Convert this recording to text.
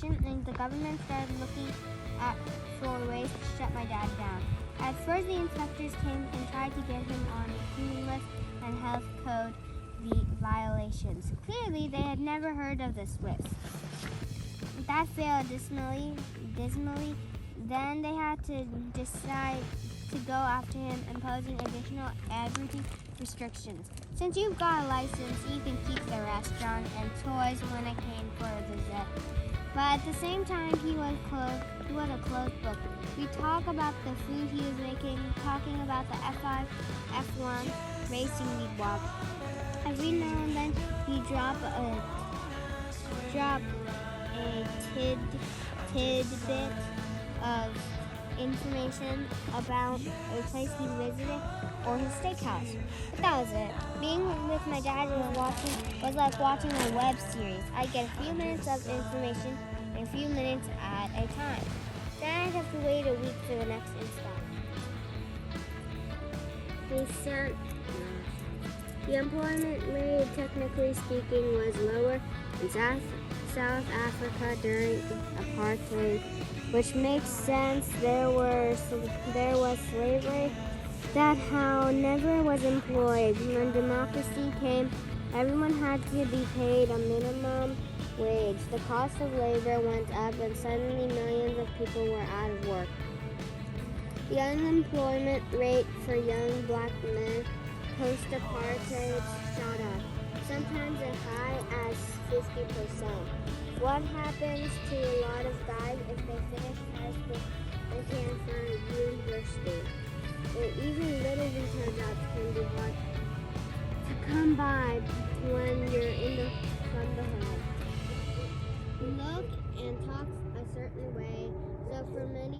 and the government started looking for ways to shut my dad down. At first, the inspectors came and tried to get him on a cleaning list and health code violations. Clearly, they had never heard of the Swifts. That failed dismally. Then they had to decide to go after him, imposing additional everyday restrictions. Since you've got a license, you can keep the restaurant and toys when I came for a visit. But at the same time, he was a closed book. We talk about the food he was making, talking about the F5, F1 racing we'd walk. Every now and then, he'd drop a tidbit of information about a place he visited or his steakhouse. But that was it. Being with my dad was like watching a web series. I'd get a few minutes of information and a few minutes at a time. Then I'd have to wait a week for the next install. The employment rate, technically speaking, was lower in South Africa during apartheid, which makes sense. There was slavery. That how never was employed. When democracy came, everyone had to be paid a minimum wage. The cost of labor went up, and suddenly millions of people were out of work. The unemployment rate for young black men post-apartheid shot up, sometimes as high as 50%. What happens to a lot of guys if they finish high school and can't find university? Or even little retail jobs can be hard to come by when you're from the home. Look and talk a certain way, so for many